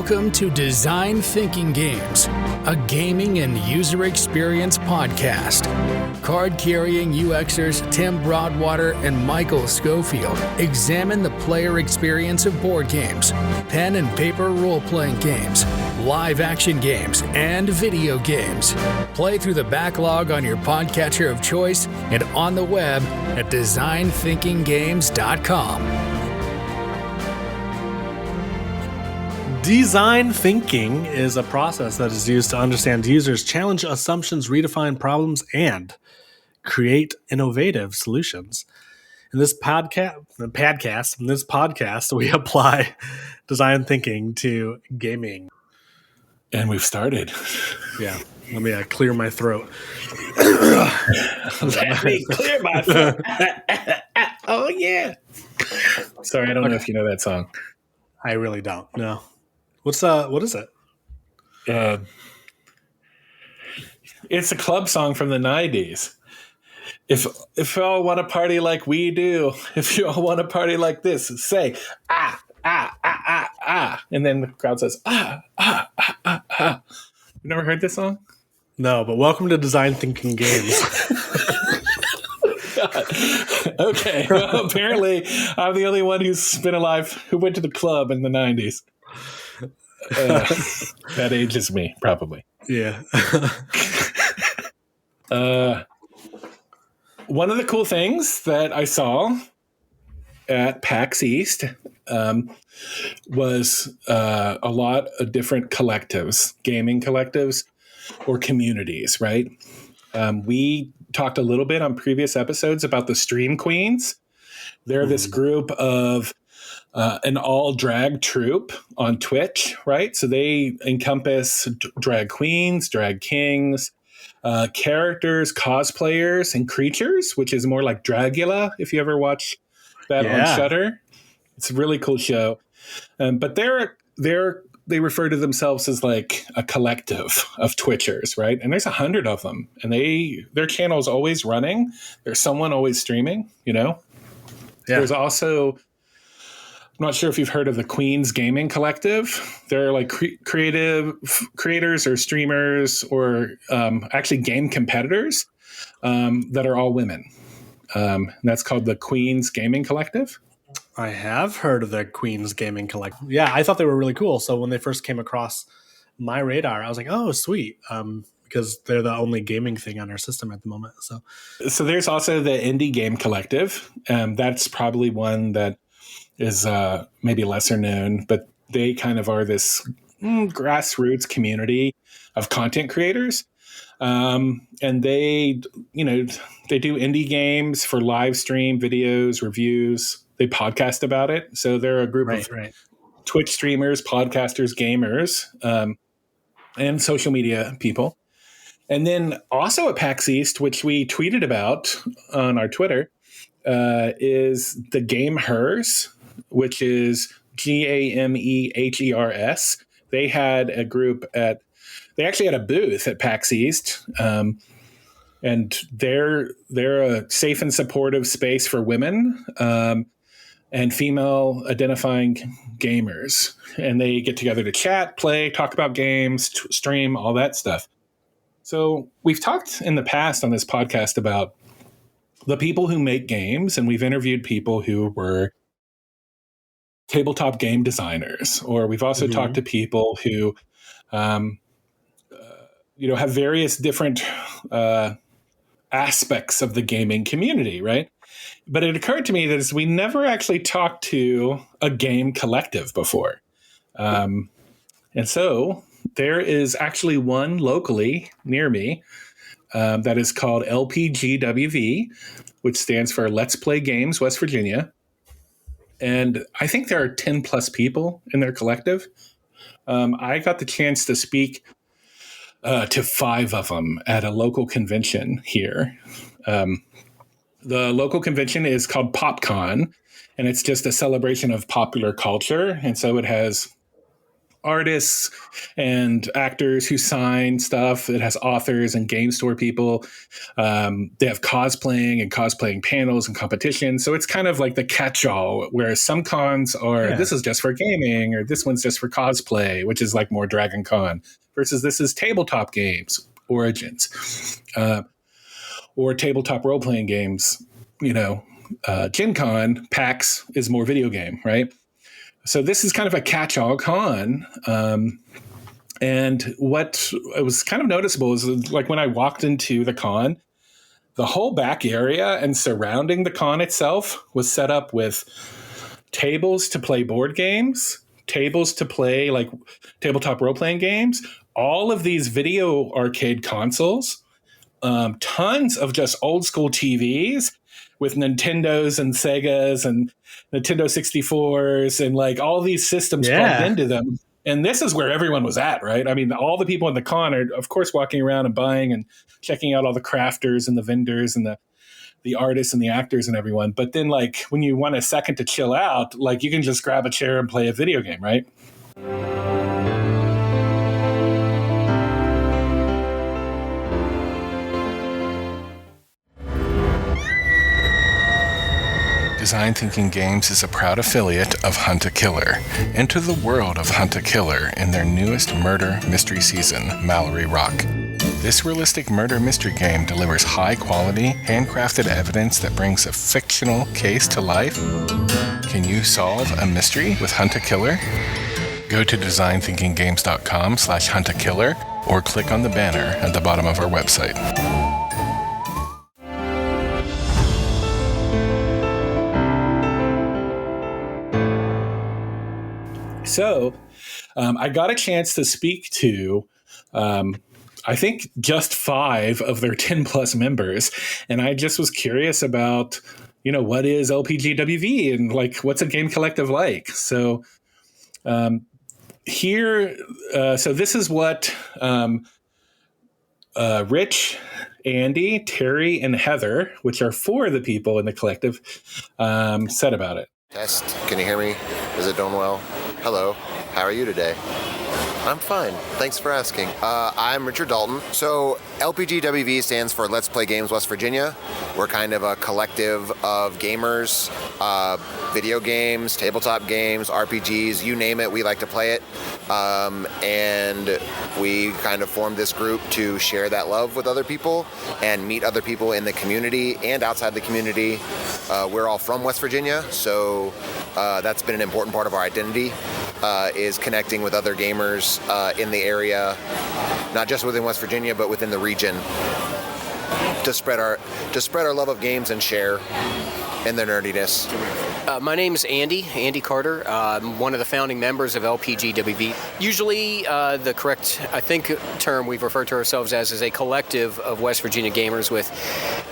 Welcome to Design Thinking Games, a gaming and user experience podcast. Card-carrying UXers Tim Broadwater and Michael Schofield examine the player experience of board games, pen and paper role-playing games, live-action games, and video games. Play through the backlog on your podcatcher of choice and on the web at designthinkinggames.com. Design thinking is a process that is used to understand users, challenge assumptions, redefine problems, and create innovative solutions. In this podcast, we apply design thinking to gaming. And we've started. Yeah. Let me clear my throat. Let me clear my throat. Oh, yeah. Sorry, I don't know if you know that song. I really don't. No. What is it? It's a club song from the 90s. If you all want to party like we do, if you all want to party like this, say, ah, ah, ah, ah, ah. And then the crowd says, ah, ah, ah, ah, ah. You never heard this song? No, but welcome to Design Thinking Games. Okay. Well, apparently, I'm the only one who's been alive who went to the club in the 90s. That ages me, probably. Yeah. One of the cool things that I saw at PAX East was a lot of different collectives, gaming collectives or communities, right? We talked a little bit on previous episodes about the Stream Queens. They're this group of an all drag troupe on Twitch, right? So they encompass drag queens, drag kings, characters, cosplayers, and creatures, which is more like Dragula, if you ever watch that on Shudder. It's a really cool show. But they refer to themselves as like a collective of Twitchers, right? And there's 100 of them, and their channel is always running. There's someone always streaming, you know? Yeah. There's also, I'm not sure if you've heard of the Queens Gaming Collective. They're like creators or streamers or actually game competitors that are all women. And that's called the Queens Gaming Collective. I have heard of the Queens Gaming Collective. Yeah, I thought they were really cool. So when they first came across my radar, I was like, oh, sweet. Because they're the only gaming thing on our system at the moment. So there's also the Indie Game Collective. That's probably one that is maybe lesser known, but they kind of are this grassroots community of content creators. And they do indie games for live stream videos, reviews. They podcast about it. So they're a group of Twitch streamers, podcasters, gamers, and social media people. And then also at PAX East, which we tweeted about on our Twitter, is the Game Hers, which is GAMEHERS. They had a group they actually had a booth at PAX East, and they're a safe and supportive space for women and female identifying gamers. And they get together to chat, play, talk about games, stream, all that stuff. So we've talked in the past on this podcast about the people who make games, and we've interviewed people who were tabletop game designers, or we've also talked to people who, have various different aspects of the gaming community, right? But it occurred to me that we never actually talked to a game collective before. And so there is actually one locally near me that is called Lpgwv, which stands for Let's Play Games West Virginia. And I think there are 10 plus people in their collective. I got the chance to speak to 5 of them at a local convention here. The local convention is called PopCon, and it's just a celebration of popular culture. And so it has artists and actors who sign stuff. It has authors and game store people. They have cosplaying panels and competitions. So it's kind of like the catch-all, whereas some cons are, this is just for gaming, or this one's just for cosplay, which is like more Dragon Con, versus this is tabletop games, Origins, or tabletop role-playing games, Gen Con, PAX is more video game, right? So this is kind of a catch-all con. And what was kind of noticeable is like when I walked into the con, the whole back area and surrounding the con itself was set up with tables to play board games, tables to play like tabletop role-playing games, all of these video arcade consoles, tons of just old school TVs with Nintendos and Segas and Nintendo 64s and like all these systems plugged into them. And this is where everyone was at, right? I mean, all the people in the con are, of course, walking around and buying and checking out all the crafters and the vendors and the artists and the actors and everyone. But then, like, when you want a second to chill out, like, you can just grab a chair and play a video game, right? Design Thinking Games is a proud affiliate of Hunt a Killer. Enter the world of Hunt a Killer in their newest murder mystery season, Mallory Rock. This realistic murder mystery game delivers high-quality, handcrafted evidence that brings a fictional case to life. Can you solve a mystery with Hunt a Killer? Go to designthinkinggames.com/huntakiller or click on the banner at the bottom of our website. So I got a chance to speak to, I think, just 5 of their 10 plus members. And I just was curious about, what is Lpgwv and like, what's a game collective like? So so this is what Rich, Andy, Terry, and Heather, which are 4 of the people in the collective, said about it. Test. Can you hear me? Is it doing well? Hello. How are you today? I'm fine. Thanks for asking. I'm Richard Dalton. So Lpgwv stands for Let's Play Games West Virginia. We're kind of a collective of gamers, video games, tabletop games, RPGs, you name it, we like to play it. And we kind of formed this group to share that love with other people and meet other people in the community and outside the community. We're all from West Virginia, so that's been an important part of our identity, is connecting with other gamers in the area, not just within West Virginia, but within the region, to spread our love of games and share in their nerdiness. My name's Andy Carter. I'm one of the founding members of Lpgwv. Usually the correct, I think, term we've referred to ourselves as is a collective of West Virginia gamers with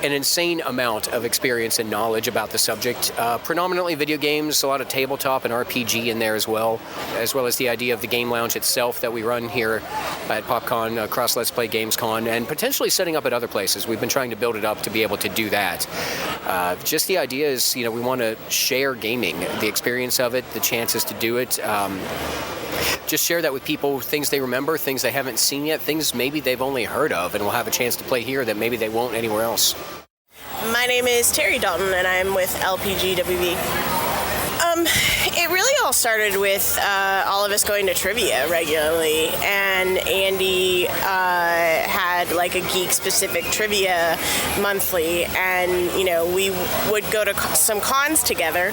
an insane amount of experience and knowledge about the subject. Predominantly video games, a lot of tabletop and RPG in there as well as the idea of the game lounge itself that we run here at PopCon, across Let's Play Games Con, and potentially setting up at other places. We've been trying to build it up to be able to do that. Just the idea is, we want to share gaming, the experience of it, the chances to do it. Just share that with people, things they remember, things they haven't seen yet, things maybe they've only heard of and will have a chance to play here that maybe they won't anywhere else. My name is Terry Dalton, and I'm with Lpgwv. It really all started with all of us going to trivia regularly, and Andy had like a geek-specific trivia monthly, and we would go to some cons together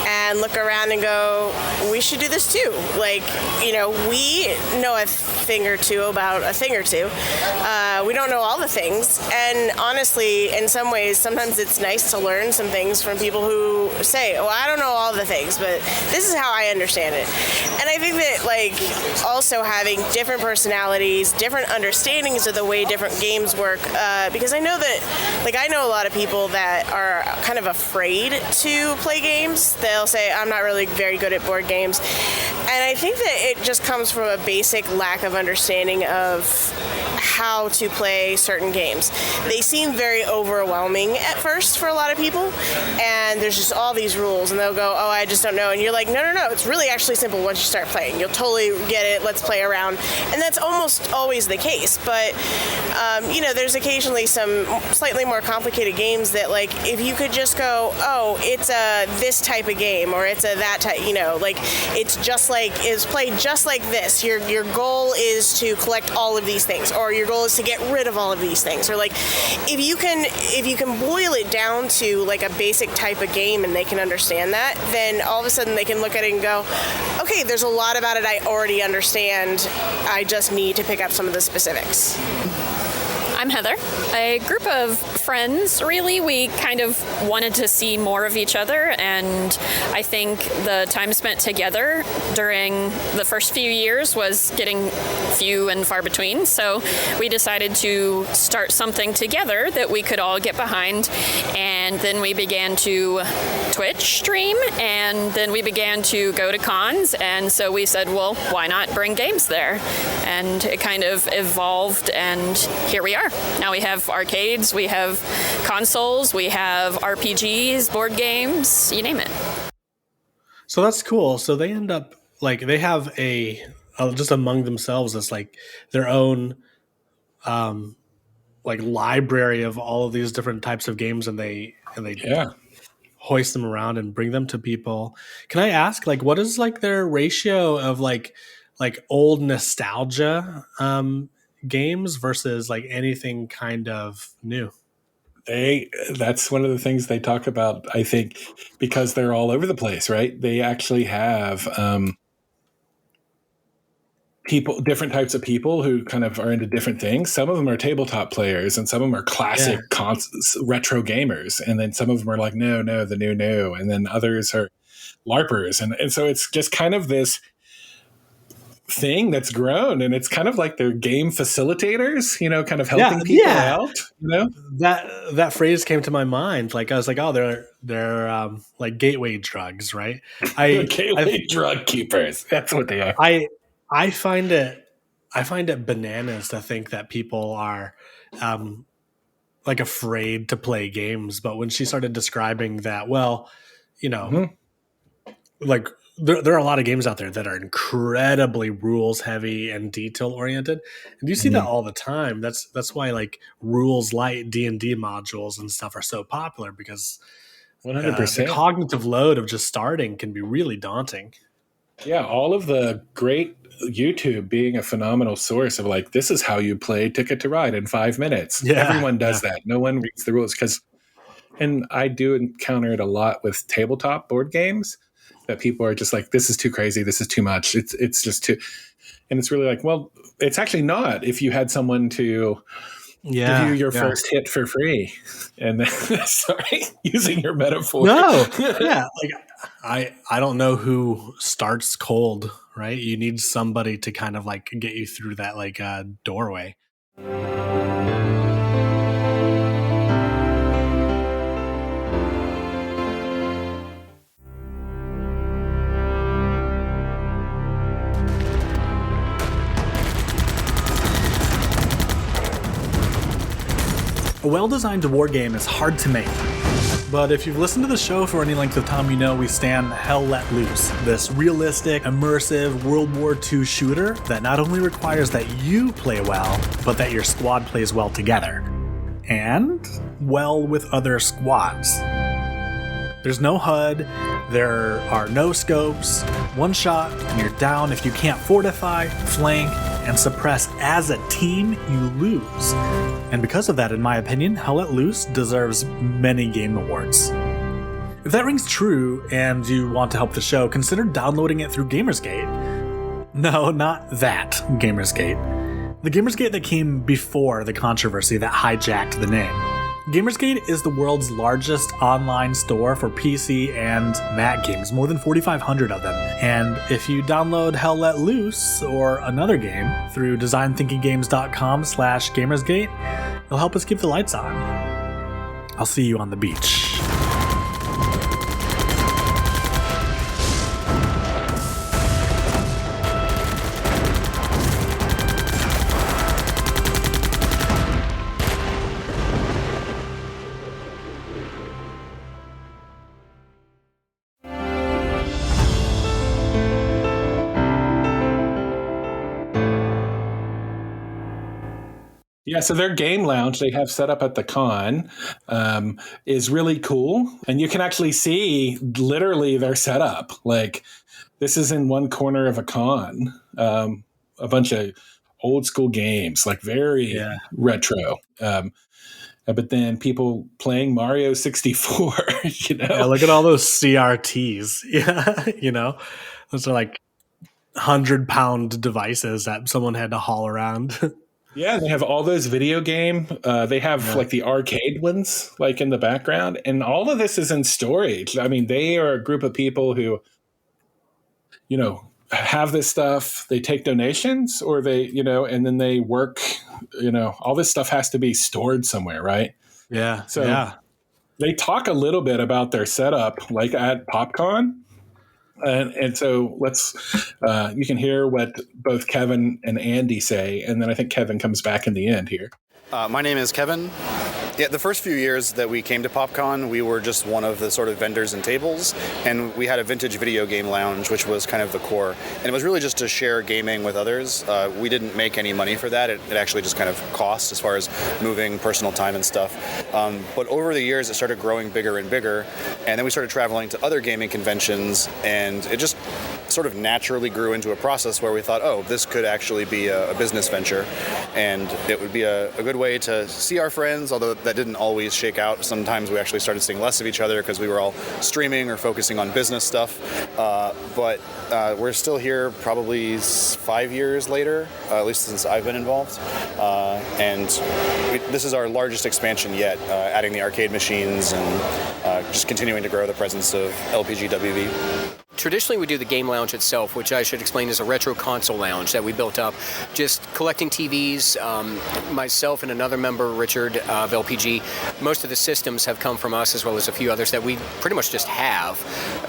and look around and go, we should do this too. Like, we know a thing or two about a thing or two. We don't know all the things, and honestly, in some ways, sometimes it's nice to learn some things from people who say, I don't know all the things, but this is how I understand it. And I think that, also having different personalities, different understandings of the way different games work, because I know that, I know a lot of people that are kind of afraid to play games. They'll say, say, I'm not really very good at board games. And I think that it just comes from a basic lack of understanding of how to play certain games. They seem very overwhelming at first for a lot of people, and there's just all these rules, and they'll go, oh, I just don't know. And you're like, no, it's really actually simple once you start playing. You'll totally get it. Let's play around. And that's almost always the case. But, there's occasionally some slightly more complicated games that, like, if you could just go, oh, it's a this type of game, or it's a that type, it's played just like this. Your goal is to collect all of these things, or your goal is to get rid of all of these things, or like if you can boil it down to like a basic type of game and they can understand that, then all of a sudden they can look at it and go, okay, there's a lot about it I already understand. I just need to pick up some of the specifics. I'm Heather. A group of friends, really, we kind of wanted to see more of each other, and I think the time spent together during the first few years was getting few and far between, so we decided to start something together that we could all get behind, and then we began to Twitch stream, and then we began to go to cons, and so we said, well, why not bring games there? And it kind of evolved, and here we are. Now we have arcades, we have consoles, we have RPGs, board games, you name it. So that's cool. So they end up like they have a just among themselves as like their own like library of all of these different types of games, and they hoist them around and bring them to people. Can I ask, like, what is like their ratio of like old nostalgia games versus like anything kind of new? That's one of the things they talk about, I think, because they're all over the place, right? They actually have different types of people who kind of are into different things. Some of them are tabletop players, and some of them are classic retro gamers, and then some of them are like, no, the new, and then others are LARPers, and so it's just kind of this thing that's grown, and it's kind of like they're game facilitators, kind of helping people out. That phrase came to my mind. Like I was like, oh, they're like gateway drugs, right? Gateway drug keepers. That's what they are. I find it bananas to think that people are like afraid to play games. But when she started describing that, well, like there are a lot of games out there that are incredibly rules heavy and detail oriented, and you see that all the time. That's why like rules light D&D modules and stuff are so popular, because 100%. The cognitive load of just starting can be really daunting. Yeah, all of the great YouTube being a phenomenal source of like, this is how you play Ticket to Ride in 5 minutes. Yeah, everyone does that. No one reads the rules and I do encounter it a lot with tabletop board games, that people are just like, this is too crazy. This is too much. It's just too, and it's really like, well, it's actually not if you had someone to give you your first hit for free. And then, sorry, using your metaphor. No, like I don't know who starts cold, right? You need somebody to kind of like get you through that like doorway. A well-designed war game is hard to make, but if you've listened to the show for any length of time, you know we stand Hell Let Loose, this realistic, immersive World War II shooter that not only requires that you play well, but that your squad plays well together, and well with other squads. There's no HUD, there are no scopes, one shot and you're down. If you can't fortify, flank, and suppress as a team, you lose. And because of that, in my opinion, Hell Let Loose deserves many game awards. If that rings true and you want to help the show, consider downloading it through Gamersgate. No, not that Gamersgate. The Gamersgate that came before the controversy that hijacked the name. Gamersgate is the world's largest online store for PC and Mac games, more than 4,500 of them. And if you download Hell Let Loose or another game through designthinkinggames.com/Gamersgate, it'll help us keep the lights on. I'll see you on the beach. Yeah, so their game lounge they have set up at the con is really cool. And you can actually see literally their setup. Like, this is in one corner of a con, a bunch of old school games, like very retro. But then people playing Mario 64, Yeah, look at all those CRTs. Yeah, those are like 100-pound devices that someone had to haul around. Yeah, they have all those video game. They have like the arcade ones, like in the background, and all of this is in storage. I mean, they are a group of people who, have this stuff. They take donations, or they, and then they work. All this stuff has to be stored somewhere, right? Yeah. So they talk a little bit about their setup, like at PopCon. And so you can hear what both Kevin and Andy say, and then I think Kevin comes back in the end here. My name is Kevin. Yeah, the first few years that we came to PopCon, we were just one of the sort of vendors and tables, and we had a vintage video game lounge, which was kind of the core. And it was really just to share gaming with others. We didn't make any money for that. It actually just kind of cost as far as moving personal time and stuff. But over the years, it started growing bigger and bigger, and then we started traveling to other gaming conventions, and it just sort of naturally grew into a process where we thought, oh, this could actually be a business venture, and it would be a good way to see our friends, although that didn't always shake out. Sometimes we actually started seeing less of each other because we were all streaming or focusing on business stuff. But we're still here probably 5 years later, at least since I've been involved. And this is our largest expansion yet, adding the arcade machines and just continuing to grow the presence of Lpgwv. Traditionally, we do the game lounge itself, which I should explain is a retro console lounge that we built up, just collecting TVs. Myself and another member, Richard of LPG, most of the systems have come from us, as well as a few others that we pretty much just have.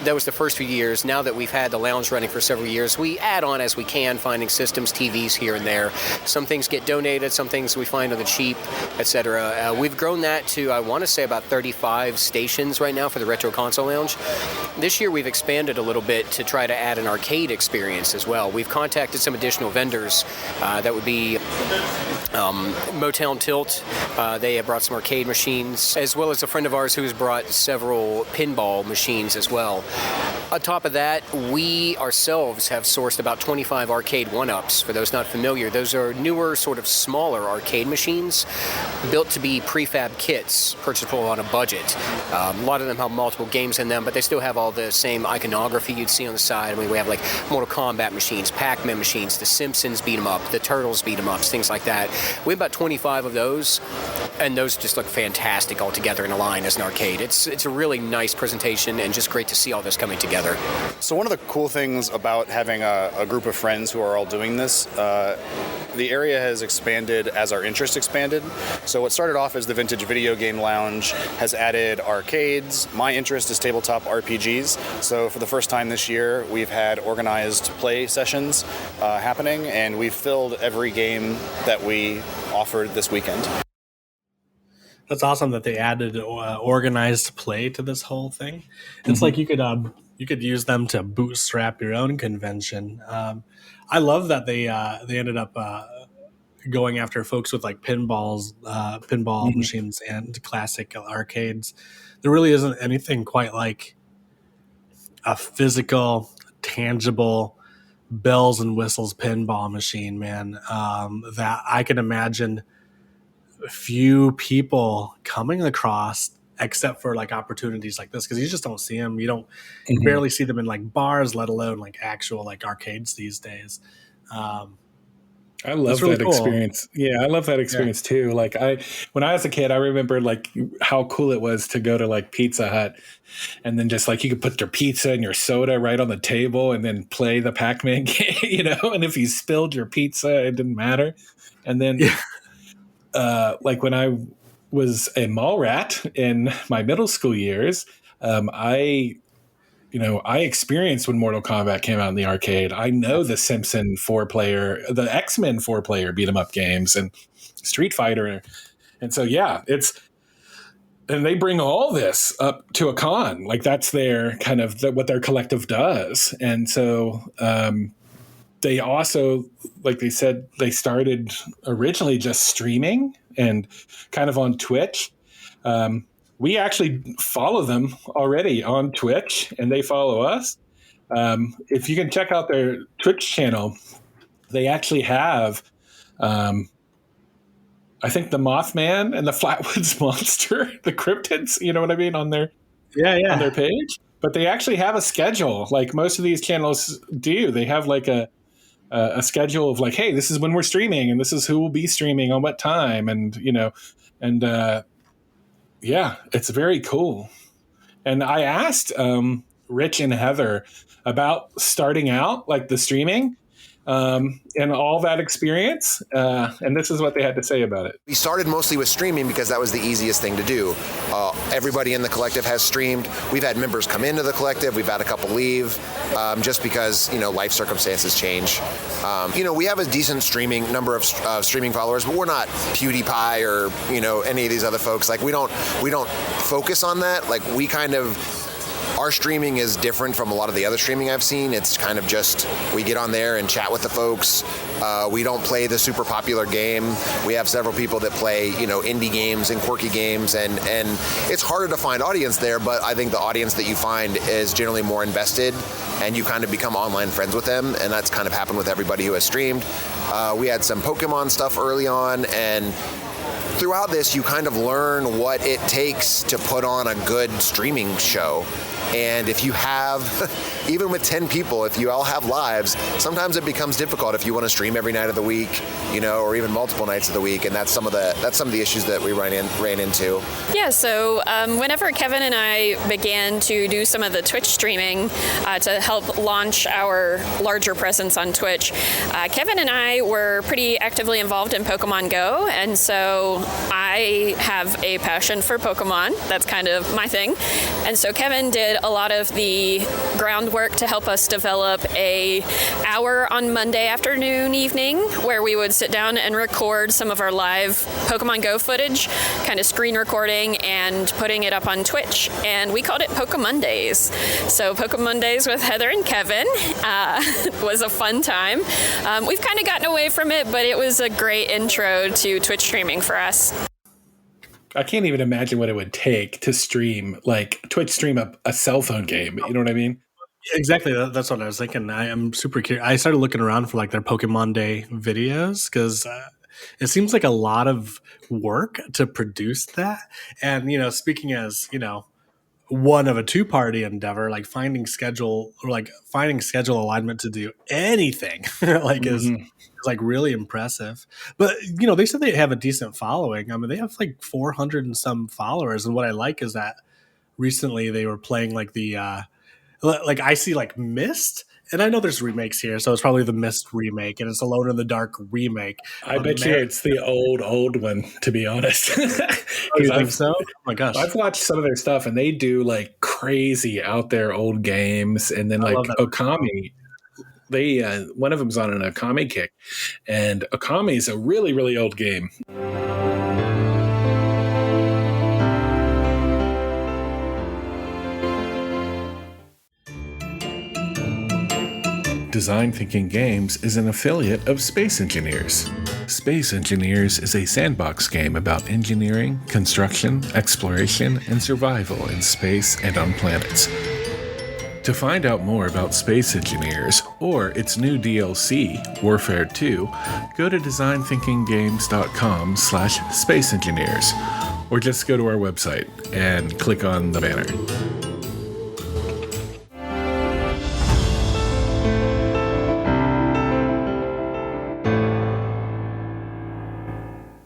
That was the first few years. Now that we've had the lounge running for several years, we add on as we can, finding systems, TVs here and there. Some things get donated, some things we find on the cheap, etc. We've grown that to, I want to say, about 35 stations right now for the retro console lounge. This year, we've expanded a little bit to try to add an arcade experience as well. We've contacted some additional vendors. That would be Motown Tilt. They have brought some arcade machines, as well as a friend of ours who's brought several pinball machines as well. On top of that, we ourselves have sourced about 25 arcade one-ups. For those not familiar, those are newer, sort of smaller arcade machines built to be prefab kits, purchasable on a budget. A lot of them have multiple games in them, but they still have all the same iconography you'd see on the side. I mean, we have like Mortal Kombat machines, Pac-Man machines, the Simpsons beat 'em up, the Turtles beat 'em ups, things like that. We have about 25 of those, and those just look fantastic all together in a line as an arcade. It's a really nice presentation, and just great to see all this coming together. So one of the cool things about having a group of friends who are all doing this, the area has expanded as our interest expanded. So what started off as the vintage video game lounge has added arcades. My interest is tabletop RPGs. So for the first time this year, we've had organized play sessions happening, and we've filled every game that we offered this weekend. That's awesome that they added organized play to this whole thing. It's like you could use them to bootstrap your own convention. I love that they ended up going after folks with like pinball machines and classic arcades. There really isn't anything quite like a physical, tangible, bells and whistles pinball machine, man. That I can imagine few people coming across, except for like opportunities like this, because you just don't see them. You barely see them in like bars, let alone like actual like arcades these days. I love really that cool. experience. Yeah, I love that experience too. Like when I was a kid, I remember like how cool it was to go to like Pizza Hut, and then just like you could put your pizza and your soda right on the table, and then play the Pac-Man game, And if you spilled your pizza, it didn't matter. And then, like when I was a mall rat in my middle school years, I experienced when Mortal Kombat came out in the arcade. I know the Simpson 4-player, the X-Men 4-player beat 'em up games, and Street Fighter. And so, and they bring all this up to a con. Like that's their kind of what their collective does. And so, they also, like they said, they started originally just streaming and kind of on Twitch. We actually follow them already on Twitch, and they follow us. If you can check out their Twitch channel, they actually have, I think, the Mothman and the Flatwoods Monster, the cryptids, you know what I mean, on their on their page. But they actually have a schedule, like most of these channels do. They have like a schedule of like, hey, this is when we're streaming, and this is who will be streaming on what time, and yeah, it's very cool. And I asked Rich and Heather about starting out, like the streaming, and all that experience. And this is what they had to say about it. We started mostly with streaming because that was the easiest thing to do. Everybody in the collective has streamed. We've had members come into the collective. We've had a couple leave just because, life circumstances change. We have a decent number of streaming followers, but we're not PewDiePie or, any of these other folks. Like we don't focus on that. Like our streaming is different from a lot of the other streaming I've seen. It's kind of just, we get on there and chat with the folks. We don't play the super popular game. We have several people that play, indie games and quirky games, and it's harder to find audience there, but I think the audience that you find is generally more invested, and you kind of become online friends with them, and that's kind of happened with everybody who has streamed. We had some Pokemon stuff early on, and throughout this, you kind of learn what it takes to put on a good streaming show. And if you have, even with 10 people, if you all have lives, sometimes it becomes difficult if you want to stream every night of the week, or even multiple nights of the week. And that's some of the issues that we ran into. Yeah, so whenever Kevin and I began to do some of the Twitch streaming to help launch our larger presence on Twitch, Kevin and I were pretty actively involved in Pokemon Go. And so I have a passion for Pokemon. That's kind of my thing. And so Kevin did a lot of the groundwork to help us develop a hour on Monday afternoon, evening, where we would sit down and record some of our live Pokemon Go footage, kind of screen recording and putting it up on Twitch. And we called it Pokemondays. So Pokemondays with Heather and Kevin was a fun time. We've kind of gotten away from it, but it was a great intro to Twitch streaming for us. I can't even imagine what it would take to stream, like Twitch stream a cell phone game. You know what I mean? Exactly. That's what I was thinking. I am super curious. I started looking around for like their Pokemon Day videos because it seems like a lot of work to produce that. And, speaking as, one of a two-party endeavor, like finding schedule alignment to do anything is like really impressive. But they said they have a decent following. I mean, they have like 400 and some followers, and what I like is that recently they were playing like the like I see like Myst, and I know there's remakes here, so it's probably the Myst remake, and it's Alone in the Dark remake. I bet you it's the old one, to be honest. You think so? Oh my gosh. I've watched some of their stuff, and they do like crazy out there old games, and then like Okami. They one of them's on an Okami kick, and Okami is a really, really old game. Design Thinking Games is an affiliate of Space Engineers. Space Engineers is a sandbox game about engineering, construction, exploration, and survival in space and on planets. To find out more about Space Engineers or its new DLC, Warfare 2, go to designthinkinggames.com/Space Engineers, or just go to our website and click on the banner.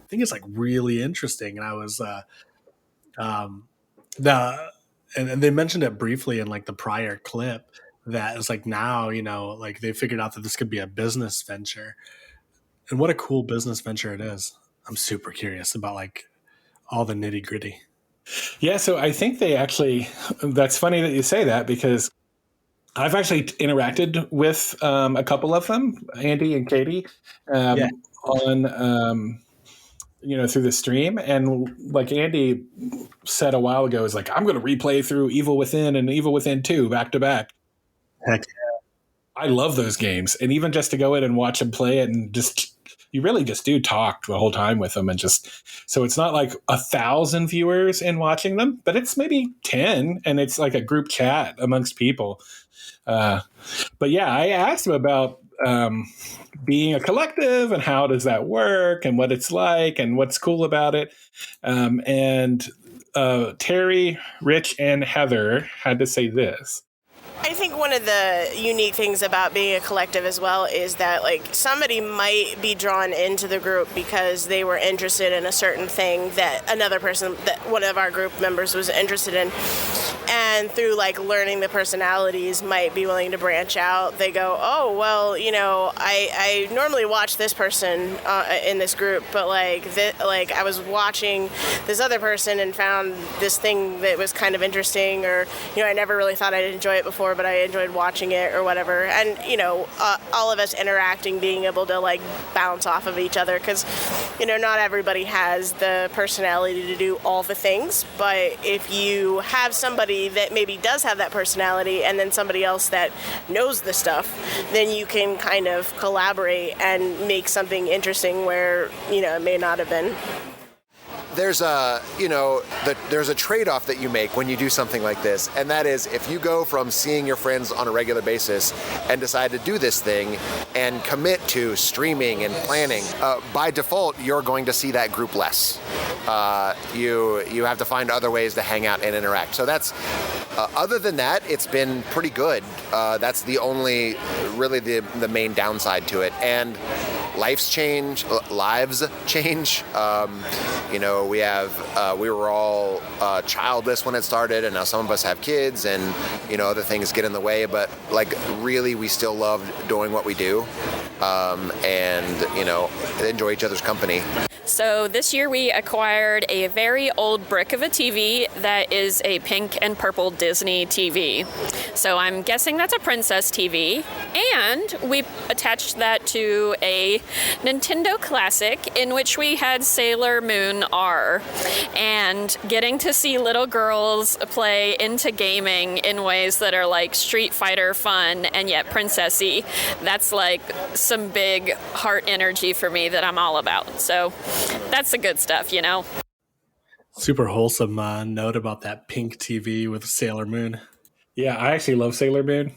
I think it's like really interesting, and I was and they mentioned it briefly in like the prior clip that it's like now like they figured out that this could be a business venture, and what a cool business venture it is. I'm super curious about like all the nitty gritty. Yeah, so I think they actually. That's funny that you say that because I've actually interacted with a couple of them, Andy and Katie, on. Through the stream. And like Andy said a while ago, is like, I'm going to replay through Evil Within and Evil Within 2 back to back. Heck yeah. I love those games. And even just to go in and watch them play it and just, you really just do talk the whole time with them. And just, so it's not like 1,000 viewers in watching them, but it's maybe 10 and it's like a group chat amongst people. But yeah, I asked him about being a collective and how does that work and what it's like and what's cool about it. And Terry, Rich, and Heather had to say this. I think one of the unique things about being a collective as well is that like somebody might be drawn into the group because they were interested in a certain thing that another person, that one of our group members was interested in. And through like learning the personalities might be willing to branch out. They go, oh, well, you know, I normally watch this person in this group, but like I was watching this other person and found this thing that was kind of interesting, or, you know, I never really thought I'd enjoy it before, but I enjoyed watching it or whatever. And, you know, all of us interacting, being able to like bounce off of each other, because, you know, not everybody has the personality to do all the things, but if you have somebody that maybe does have that personality and then somebody else that knows the stuff, then you can kind of collaborate and make something interesting where, you know, it may not have been. There's a, you know, there's a trade-off that you make when you do something like this, and that is if you go from seeing your friends on a regular basis and decide to do this thing and commit to streaming and planning, by default, you're going to see that group less. You have to find other ways to hang out and interact. So that's, other than that, it's been pretty good. That's the only, really the main downside to it. And lives change. You know, we were all childless when it started, and now some of us have kids, and, you know, other things get in the way, but like really we still love doing what we do, and, you know, enjoy each other's company. So this year we acquired a very old brick of a TV that is a pink and purple Disney TV. So I'm guessing that's a princess TV. And we attached that to a Nintendo Classic in which we had Sailor Moon R. And getting to see little girls play into gaming in ways that are like Street Fighter fun and yet princessy, that's like some big heart energy for me that I'm all about. So that's the good stuff, you know. Super wholesome note about that pink TV with Sailor Moon. Yeah, I actually love Sailor Moon,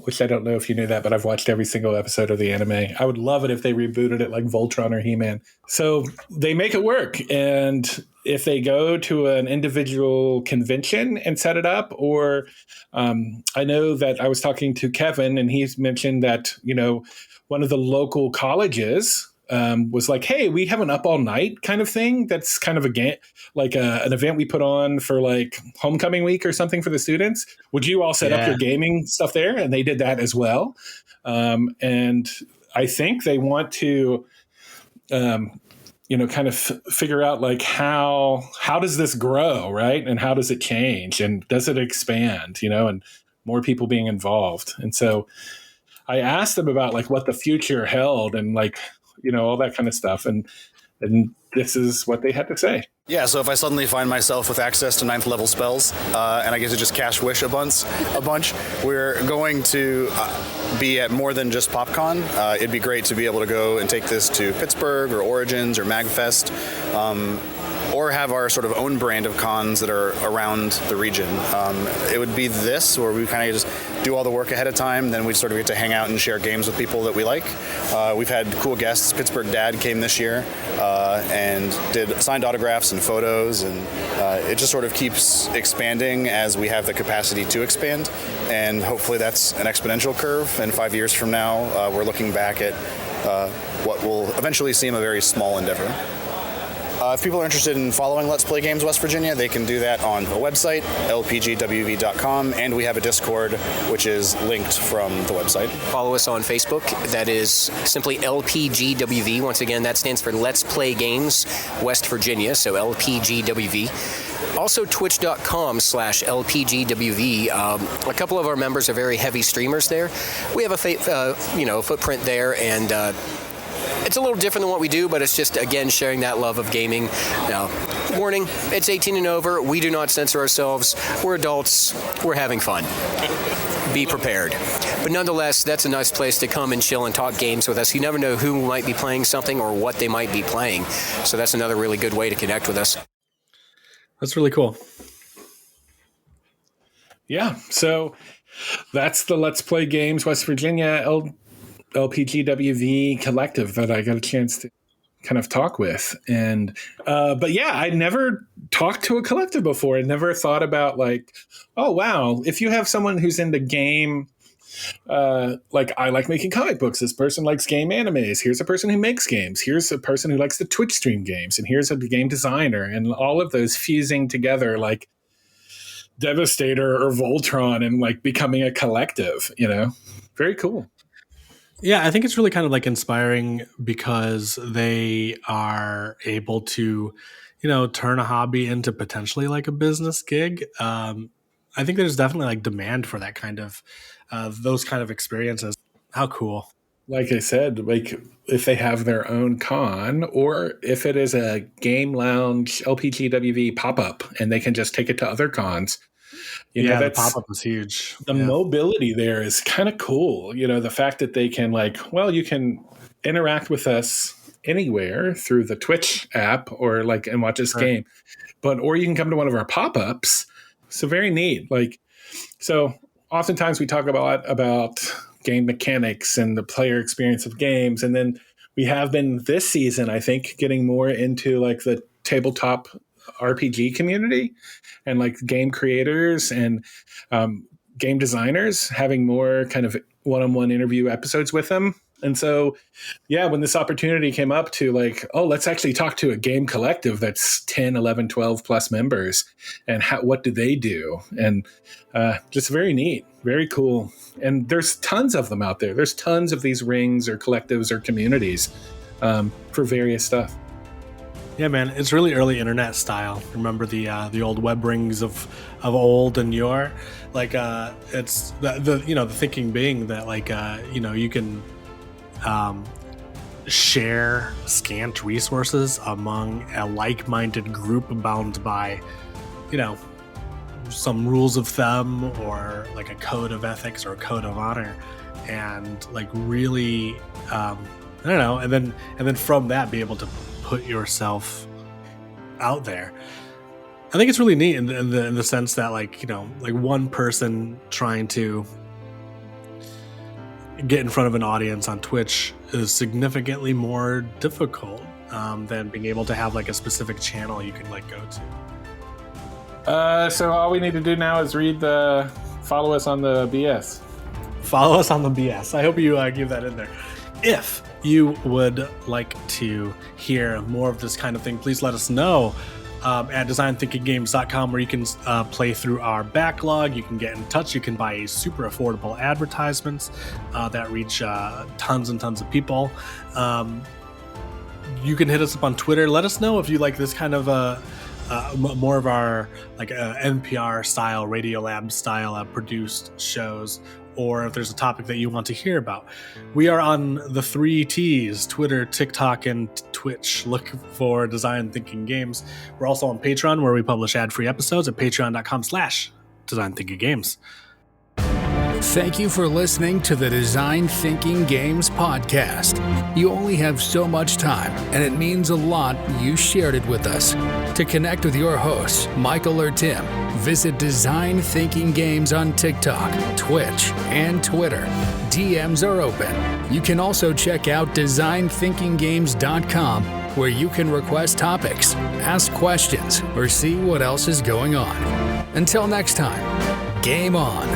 which I don't know if you knew that, but I've watched every single episode of the anime. I would love it if they rebooted it like Voltron or He-Man. So they make it work. And if they go to an individual convention and set it up, or I know that I was talking to Kevin and he's mentioned that, you know, one of the local colleges was like, hey, we have an up all night kind of thing. That's kind of an event we put on for like homecoming week or something for the students. Would you all set up your gaming stuff there? And they did that as well. And I think they want to, you know, kind of figure out like how does this grow, right? And how does it change? And does it expand, you know, and more people being involved. And so I asked them about like what the future held and like, you know, all that kind of stuff. And this is what they had to say. Yeah, so if I suddenly find myself with access to 9th level spells and I get to just cast wish a bunch, we're going to be at more than just PopCon. It'd be great to be able to go and take this to Pittsburgh or Origins or MagFest, or have our sort of own brand of cons that are around the region. It would be this, where we kind of just do all the work ahead of time, then we sort of get to hang out and share games with people that we like. We've had cool guests. Pittsburgh Dad came this year and did signed autographs and photos, and it just sort of keeps expanding as we have the capacity to expand, and hopefully that's an exponential curve, and 5 years from now we're looking back at what will eventually seem a very small endeavor. If people are interested in following Let's Play Games West Virginia, they can do that on the website, lpgwv.com, and we have a Discord, which is linked from the website. Follow us on Facebook. That is simply LPGWV. Once again, that stands for Let's Play Games West Virginia, so LPGWV. Also, twitch.com/LPGWV. A couple of our members are very heavy streamers there. We have a footprint there, and it's a little different than what we do, but it's just, again, sharing that love of gaming. Now, warning, it's 18 and over. We do not censor ourselves. We're adults. We're having fun. Be prepared. But nonetheless, that's a nice place to come and chill and talk games with us. You never know who might be playing something or what they might be playing. So that's another really good way to connect with us. That's really cool. Yeah, so that's the Let's Play Games West Virginia LPGWV collective that I got a chance to kind of talk with. And but yeah, I never talked to a collective before. I never thought about like, oh wow, if you have someone who's into game, like I like making comic books, this person likes game animes, here's a person who makes games, here's a person who likes to Twitch stream games, and here's a game designer, and all of those fusing together like Devastator or Voltron and like becoming a collective, very cool. Yeah, I think it's really kind of like inspiring because they are able to, turn a hobby into potentially like a business gig. I think there's definitely like demand for that kind of those kind of experiences. How cool. Like I said, like if they have their own con or if it is a game lounge LPGWV pop-up and they can just take it to other cons. The pop-up is huge. The mobility there is kind of cool. The fact that they can you can interact with us anywhere through the Twitch app or and watch this game, or you can come to one of our pop-ups. So very neat. So oftentimes we talk about game mechanics and the player experience of games. And then we have been this season, I think, getting more into the tabletop RPG community and game creators and game designers, having more kind of one-on-one interview episodes with them. And so, when this opportunity came up to let's actually talk to a game collective that's 10, 11, 12 plus members and what do they do? And just very neat, very cool. And there's tons of them out there. There's tons of these rings or collectives or communities for various stuff. Yeah, man, it's really early internet style. Remember the old web rings of old and yore? It's the thinking being that you can share scant resources among a like-minded group bound by some rules of thumb or a code of ethics or a code of honor, and really I don't know, and then from that be able to put yourself out there. I think it's really neat in the sense that one person trying to get in front of an audience on Twitch is significantly more difficult than being able to have a specific channel you can go to. So all we need to do now is follow us on the BS. Follow us on the BS. I hope you give that in there. If you would like to hear more of this kind of thing, please let us know at designthinkinggames.com, where you can play through our backlog. You can get in touch. You can buy super affordable advertisements that reach tons and tons of people. You can hit us up on Twitter. Let us know if you like this kind of more of our NPR style, Radiolab style produced shows, or if there's a topic that you want to hear about. We are on the 3 T's, Twitter, TikTok, and Twitch. Look for Design Thinking Games. We're also on Patreon, where we publish ad-free episodes at patreon.com/DesignThinkingGames. Thank you for listening to the Design Thinking Games podcast. You only have so much time, and it means a lot you shared it with us. To connect with your hosts, Michael or Tim, visit Design Thinking Games on TikTok, Twitch, and Twitter. DMs are open. You can also check out designthinkinggames.com, where you can request topics, ask questions, or see what else is going on. Until next time, game on.